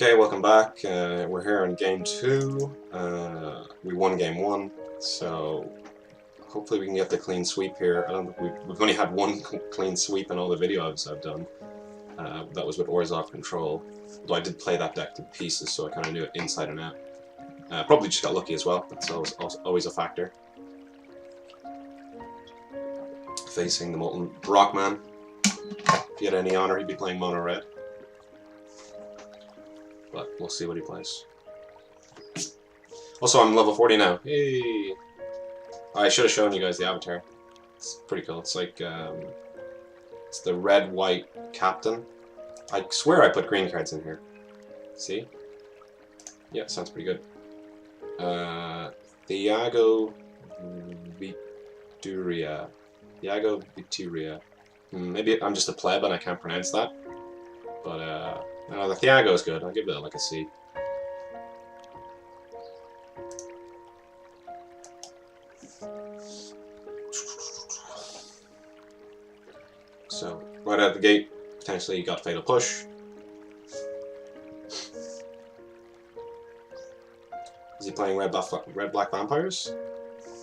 Okay, welcome back. We're here in game 2. We won game 1, so hopefully we can get the clean sweep here. I don't think we've only had one clean sweep in all the videos I've done. That was with Orzhov control. Though I did play that deck to pieces, so I kind of knew it inside and out. Probably just got lucky as well. That's always a factor. Facing the Molten Rockman. If he had any honor, he'd be playing mono red. But we'll see what he plays. Also, I'm level 40 now. Hey! I should have shown you guys the avatar. It's pretty cool. It's like, it's the red-white captain. I swear I put green cards in here. See? Yeah, sounds pretty good. Thiago Vituria. Thiago Vituria. Maybe I'm just a pleb and I can't pronounce that. But, no, the Thiago is good. I'll give it like a C. So, right out of the gate, potentially you got Fatal Push. Is he playing red-black vampires?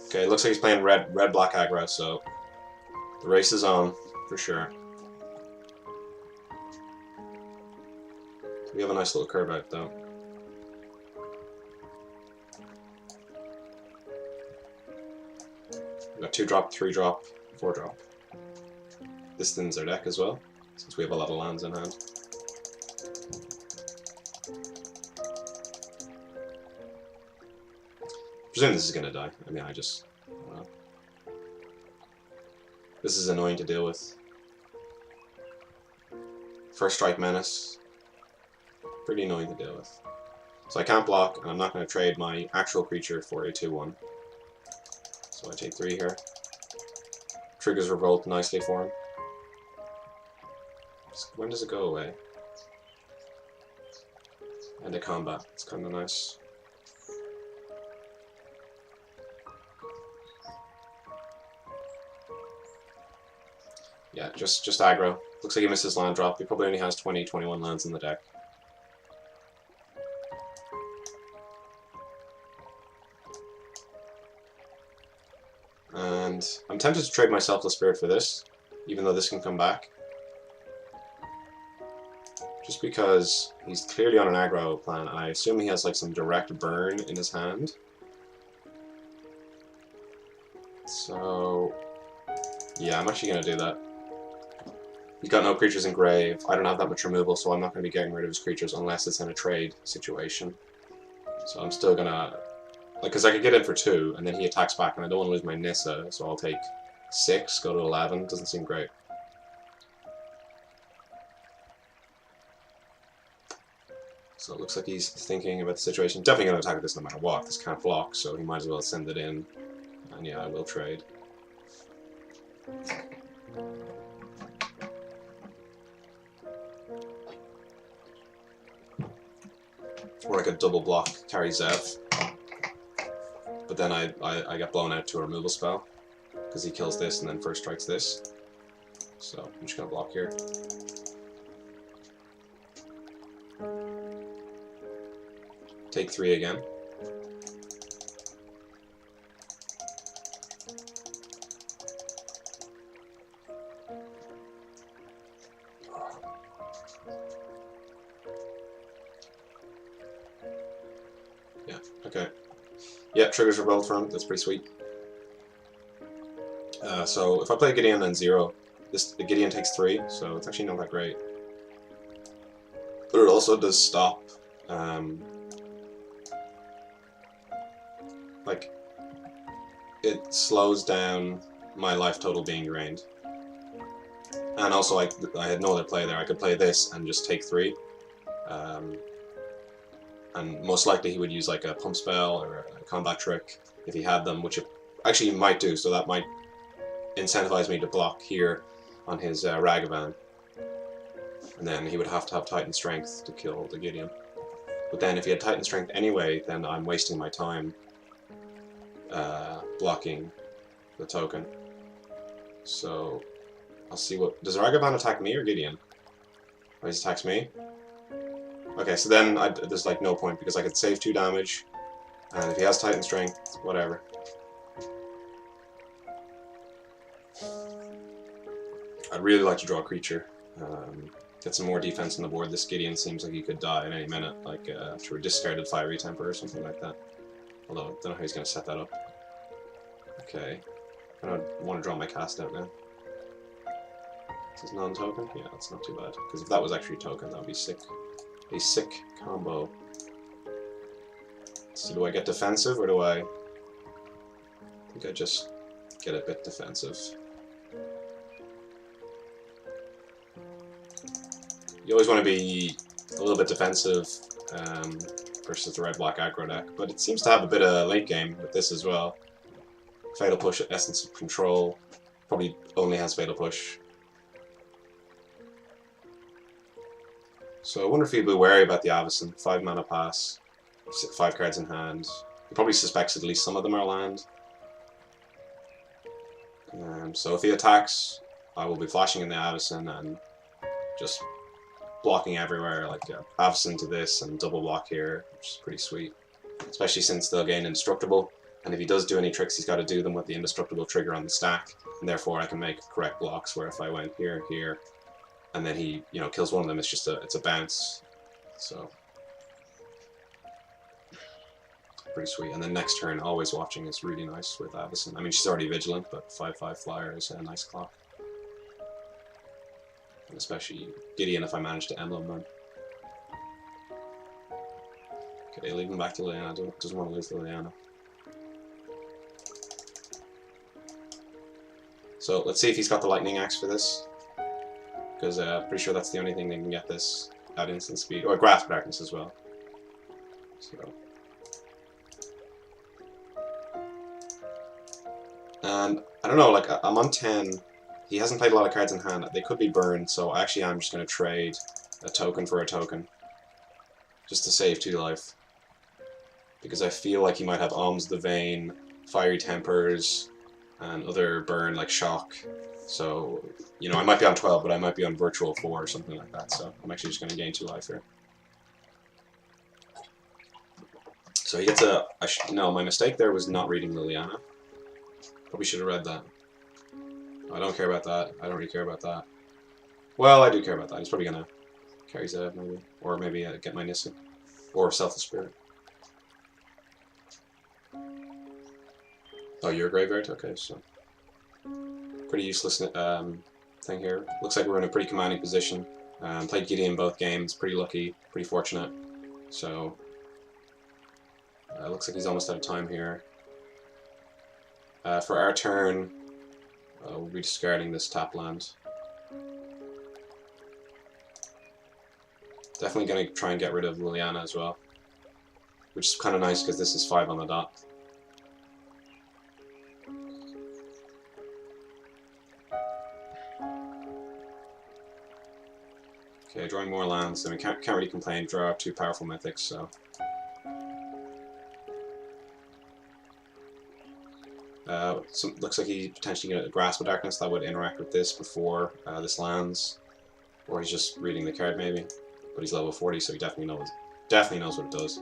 Okay, looks like he's playing red-black aggro, so the race is on, for sure. We have a nice little curve out, though. We've got 2-drop, 3-drop, 4-drop. This thins our deck as well, since we have a lot of lands in hand. I presume this is going to die. I mean, I don't know. This is annoying to deal with. First Strike Menace. Pretty annoying to deal with. So I can't block, and I'm not going to trade my actual creature for a 2-1. So I take 3 here. Triggers Revolt nicely for him. When does it go away? End of combat. It's kind of nice. Yeah, just aggro. Looks like he misses land drop. He probably only has 20-21 lands in the deck. And I'm tempted to trade my Selfless Spirit for this, even though this can come back. Just because he's clearly on an aggro plan, and I assume he has like some direct burn in his hand. So, yeah, I'm actually going to do that. He's got no creatures in grave. I don't have that much removal, so I'm not going to be getting rid of his creatures unless it's in a trade situation. So I'm still going to... Like, because I could get in for 2, and then he attacks back, and I don't want to lose my Nissa, so I'll take 6, go to 11. Doesn't seem great. So it looks like he's thinking about the situation. Definitely going to attack this no matter what. This can't block, so he might as well send it in. And yeah, I will trade. Or I could double block, carry Zev. But then I get blown out to a removal spell. Because he kills this and then first strikes this. So I'm just going to block here. Take 3 again. Yeah, okay. Yeah, triggers Revolt for him, that's pretty sweet. So if I play Gideon and 0, the Gideon takes 3, so it's actually not that great. But it also does stop like, it slows down my life total being drained. And also, I had no other play there. I could play this and just take 3. And most likely he would use like a pump spell or a combat trick if he had them, which it actually he might do, so that might incentivize me to block here on his Ragavan. And then he would have to have Titan Strength to kill the Gideon. But then if he had Titan Strength anyway, then I'm wasting my time blocking the token. So I'll see what... Does Ragavan attack me or Gideon? Oh, he attacks me? Okay, so then there's like no point because I could save 2 damage, and if he has Titan Strength, whatever. I'd really like to draw a creature. Get some more defense on the board. This Gideon seems like he could die at any minute, like through a discarded Fiery Temper or something like that. Although, I don't know how he's going to set that up. Okay. I don't want to draw my cast out now. Is this non-token? Yeah, that's not too bad. Because if that was actually a token, that would be sick. A sick combo. So do I get defensive, or do I think I just get a bit defensive? You always want to be a little bit defensive versus the red-black aggro deck, but it seems to have a bit of late game with this as well. Fatal Push, Essence of Control, probably only has Fatal Push. So I wonder if he'd be wary about the Avacyn. 5 mana pass, 5 cards in hand. He probably suspects at least some of them are land. So if he attacks, I will be flashing in the Avacyn and just blocking everywhere, like Avacyn to this and double block here, which is pretty sweet. Especially since they'll gain Indestructible, and if he does do any tricks, he's got to do them with the Indestructible trigger on the stack, and therefore I can make correct blocks where if I went here, here, and then he, you know, kills one of them, it's a bounce. So pretty sweet. And then next turn, always watching is really nice with Avacyn. I mean, she's already vigilant, but 5/5 flyer is a nice clock. And especially Gideon if I manage to emblem them. Okay, leaving back to Liliana. Doesn't want to lose Liliana. So let's see if he's got the Lightning Axe for this. Because pretty sure that's the only thing that can get this at instant speed. Or Grasp Darkness as well. So. And I don't know, like I'm on 10. He hasn't played a lot of cards in hand. They could be burned, so actually I'm just going to trade a token for a token. Just to save 2 life. Because I feel like he might have Alms the Vein, Fiery Tempers, and other burn like Shock. So, you know, I might be on 12, but I might be on Virtual 4 or something like that. So I'm actually just going to gain 2 life here. So he gets a... no, my mistake there was not reading Liliana. Probably should have read that. I don't care about that. I don't really care about that. Well, I do care about that. He's probably gonna carry Zev, maybe. Or maybe get my Nissa. Or Selfless Spirit. Oh, you're a Graveyard? Okay, so... pretty useless thing here. Looks like we're in a pretty commanding position. Played Gideon both games. Pretty lucky. Pretty fortunate. So... looks like he's almost out of time here. For our turn... we'll be discarding this tap land. Definitely going to try and get rid of Liliana as well. Which is kind of nice because this is 5 on the dot. Okay, drawing more lands. I mean, can't really complain. Draw 2 powerful mythics, so... looks like he's potentially going to Grasp of Darkness. That would interact with this before this lands. Or he's just reading the card, maybe. But he's level 40, so he definitely knows what it does.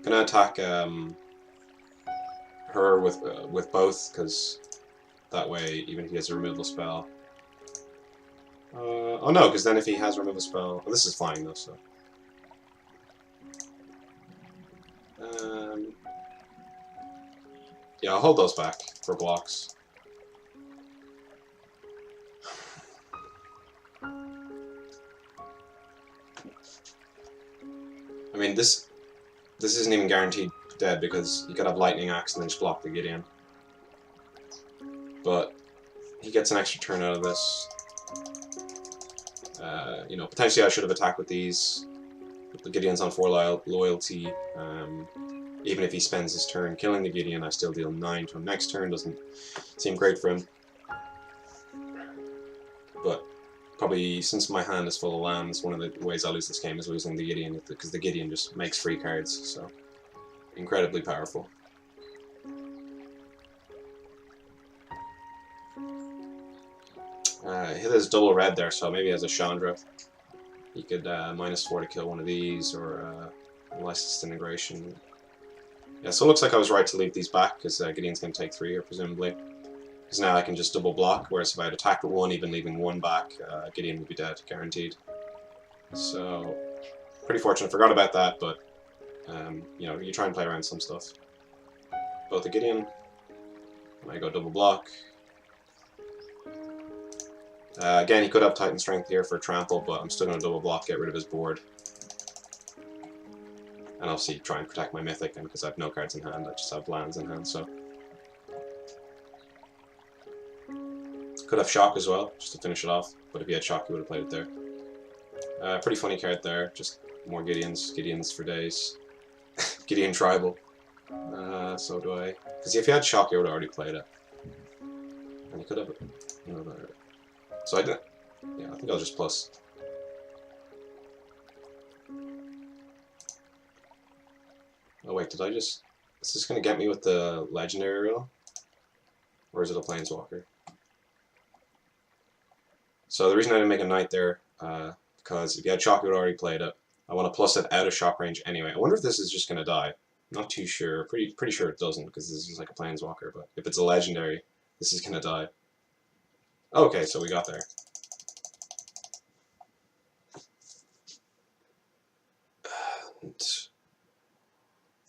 Gonna attack her with both, because that way, even if he has a removal spell... oh no, because then if he has a removal spell... well, this is flying though, so... yeah, I'll hold those back for blocks. I mean, this isn't even guaranteed dead because he could have Lightning Axe and then just block the Gideon. But he gets an extra turn out of this. You know, potentially I should have attacked with these. The Gideon's on 4 loyalty. Even if he spends his turn killing the Gideon, I still deal 9 to him next turn. Doesn't seem great for him. But probably, since my hand is full of lands, one of the ways I lose this game is losing the Gideon, because the Gideon just makes free cards, so incredibly powerful. hit his double red there, so maybe as a Chandra, he could -4 to kill one of these, or License Disintegration. Yeah, so it looks like I was right to leave these back, because Gideon's going to take 3 here, presumably. Because now I can just double block, whereas if I had attacked with 1, even leaving 1 back, Gideon would be dead, guaranteed. So, pretty fortunate. Forgot about that, but, you know, you try and play around some stuff. Both the Gideon, and I go double block. Again, he could have Titan Strength here for Trample, but I'm still going to double block, get rid of his board. And obviously try and protect my Mythic, and because I have no cards in hand, I just have lands in hand, so... Could have Shock as well, just to finish it off, but if he had Shock, he would have played it there. Pretty funny card there, just more Gideons for days. Gideon Tribal. So do I... Because if he had Shock, he would have already played it. And he could have... another... So I did... Yeah, I think I'll just plus. Oh wait, did I just... Is this going to get me with the Legendary rule? Or is it a Planeswalker? So the reason I didn't make a Knight there, because if you had Shock, you would already played it. I want to plus it out of Shock range anyway. I wonder if this is just going to die. Not too sure. Pretty sure it doesn't, because this is like a Planeswalker, but if it's a Legendary, this is going to die. Okay, so we got there.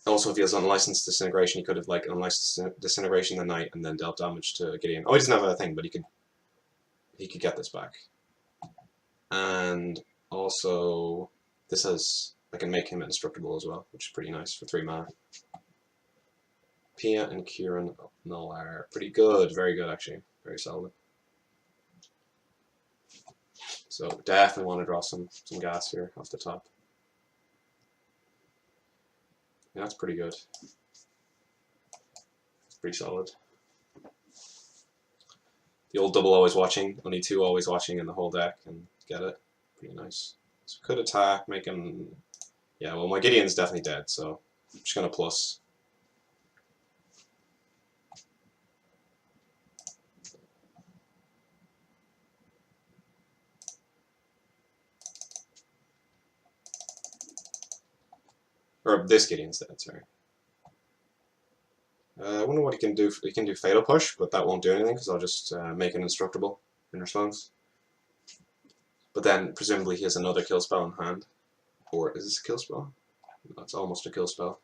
Also, if he has Unlicensed Disintegration, he could have like Unlicensed Disintegration the Knight and then dealt damage to Gideon. Oh, he doesn't have a thing, but he could get this back. And also, this has... I can make him indestructible as well, which is pretty nice for 3 mana. Pia and Kieran Null are pretty good, very good actually, very solid. So definitely want to draw some gas here off the top. Yeah, that's pretty good. It's pretty solid. The old double always watching, only 2 always watching in the whole deck, and get it. Pretty nice. So could attack, make him... Yeah, well my Gideon's definitely dead, so I'm just gonna plus. Or this Gideon's dead, sorry. I wonder what he can do. He can do Fatal Push, but that won't do anything because I'll just make it indestructible in response. But then, presumably, he has another kill spell in hand. Or is this a kill spell? No, it's almost a kill spell.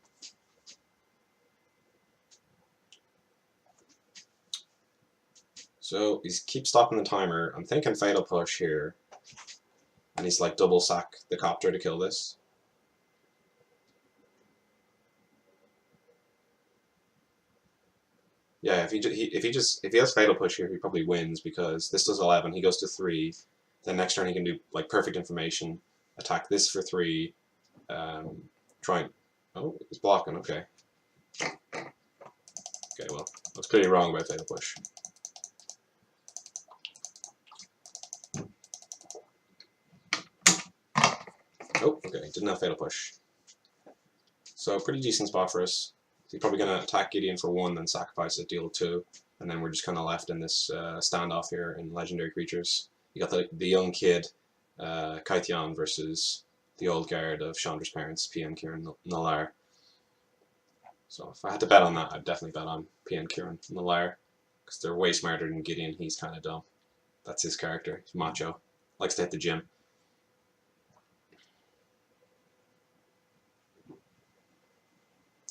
So, he keeps stopping the timer. I'm thinking Fatal Push here. And he's like double sack the Copter to kill this. Yeah, if he has Fatal Push here, he probably wins because this does 11, he goes to 3. Then next turn he can do like Perfect Information, attack this for 3, try and... Oh, he's blocking, okay. Okay, well, I was clearly wrong about Fatal Push. Oh, okay, didn't have Fatal Push. So, pretty decent spot for us. He's probably going to attack Gideon for 1, then sacrifice it, deal 2, and then we're just kind of left in this standoff here in Legendary Creatures. You got the young kid, Kaitian, versus the old guard of Chandra's parents, PM Kieran Nalaar. So if I had to bet on that, I'd definitely bet on PM Kieran Nalaar, because they're way smarter than Gideon. He's kind of dumb. That's his character. He's macho. Likes to hit the gym.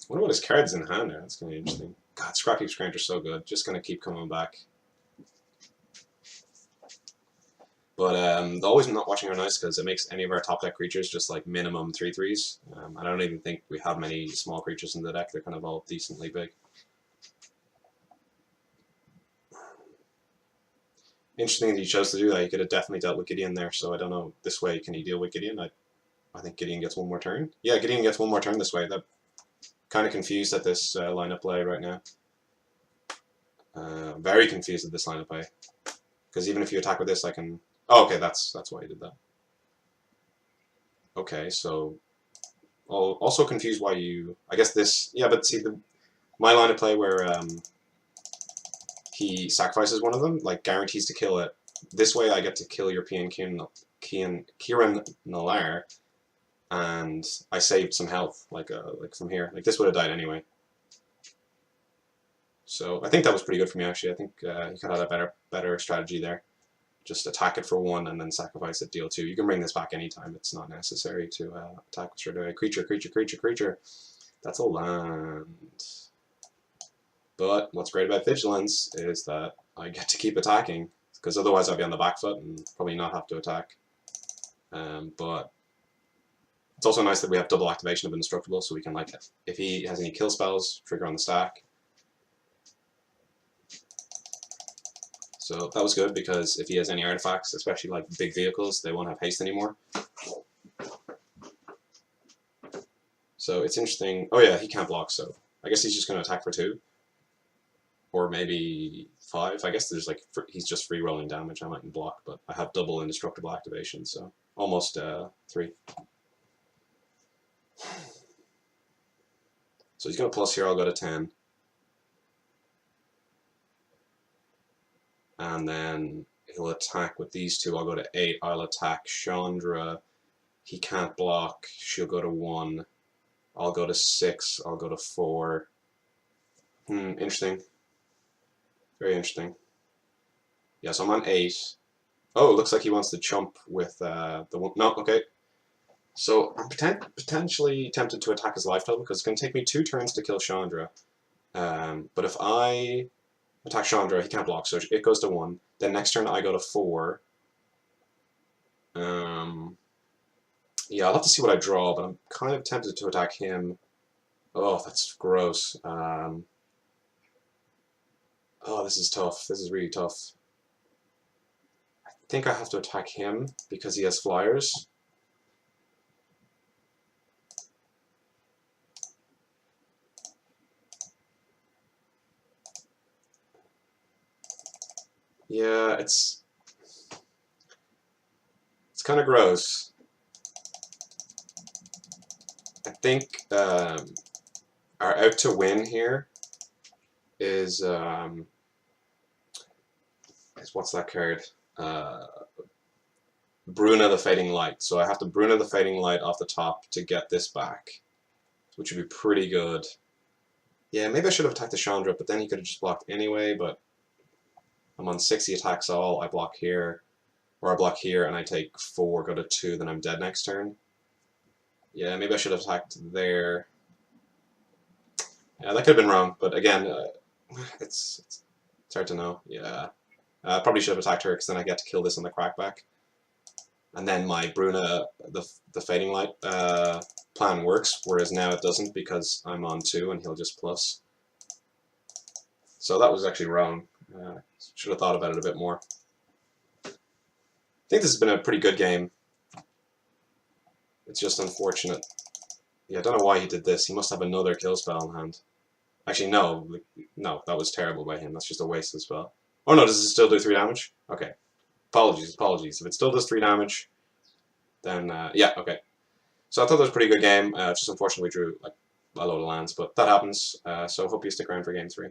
I wonder what his card's in hand there. That's going to be interesting. God, Scrapheap's Grant are so good. Just going to keep coming back. But the always not watching are nice because it makes any of our top deck creatures just like minimum 3/3s. I don't even think we have many small creatures in the deck. They're kind of all decently big. Interesting that he chose to do that. He could have definitely dealt with Gideon there. So I don't know. This way, can he deal with Gideon? I think Gideon gets 1 more turn. Yeah, Gideon gets 1 more turn this way. That kind of confused at this lineup play right now. Very confused at this lineup play. Because even if you attack with this, I can... Oh, okay, that's why he did that. Okay, so... Also confused why you... I guess this... Yeah, but see, my line of play where he sacrifices one of them, like, guarantees to kill it, this way I get to kill European Kieran Nalar, and I saved some health, like from here. Like, this would have died anyway. So I think that was pretty good for me, actually. I think he could have a better strategy there. Just attack it for 1 and then sacrifice it, deal 2. You can bring this back anytime. It's not necessary to attack straight away. Creature, creature, creature, creature. That's a land. But what's great about Vigilance is that I get to keep attacking, because otherwise I'd be on the back foot and probably not have to attack. But it's also nice that we have double activation of Indestructible, so we can, like, if he has any kill spells, trigger on the stack. So that was good, because if he has any artifacts, especially like big vehicles, they won't have haste anymore. So it's interesting. Oh yeah, he can't block, so I guess he's just going to attack for 2. Or maybe 5. I guess there's like, he's just free rolling damage. I mightn't block, but I have double indestructible activation, so almost 3. So he's going to plus here, I'll go to 10. And then he'll attack with these 2. I'll go to 8. I'll attack Chandra. He can't block. She'll go to 1. I'll go to 6. I'll go to 4. Interesting. Very interesting. Yeah, so I'm on 8. Oh, it looks like he wants to chump with the one. No, okay. So I'm potentially tempted to attack his life total, because it's going to take me 2 turns to kill Chandra. But if I attack Chandra, he can't block, so it goes to 1. Then next turn I go to 4. Yeah, I'll have to see what I draw, but I'm kind of tempted to attack him. Oh, that's gross. Oh, this is tough. This is really tough. I think I have to attack him because he has flyers. Yeah, it's kind of gross. I think our out to win here is what's that card? Bruna the Fading Light. So I have to Bruna the Fading Light off the top to get this back, which would be pretty good. Yeah, maybe I should have attacked the Chandra, but then he could have just blocked anyway, but I'm on 6, he attacks all, I block here, or I block here and I take 4, go to 2, then I'm dead next turn. Yeah, maybe I should have attacked there. Yeah, that could have been wrong, but again, it's hard to know. Yeah, I probably should have attacked her, because then I get to kill this on the crackback. And then my Bruna, the Fading Light plan works, whereas now it doesn't, because I'm on 2 and he'll just plus. So that was actually wrong. Should have thought about it a bit more. I think this has been a pretty good game. It's just unfortunate. Yeah, I don't know why he did this. He must have another kill spell in hand. Actually, no. No, that was terrible by him. That's just a waste of spell. Oh no, does it still do 3 damage? Okay. Apologies, apologies. If it still does 3 damage, then, yeah, okay. So I thought that was a pretty good game. Just unfortunately we drew like a load of lands, but that happens. So hope you stick around for game 3.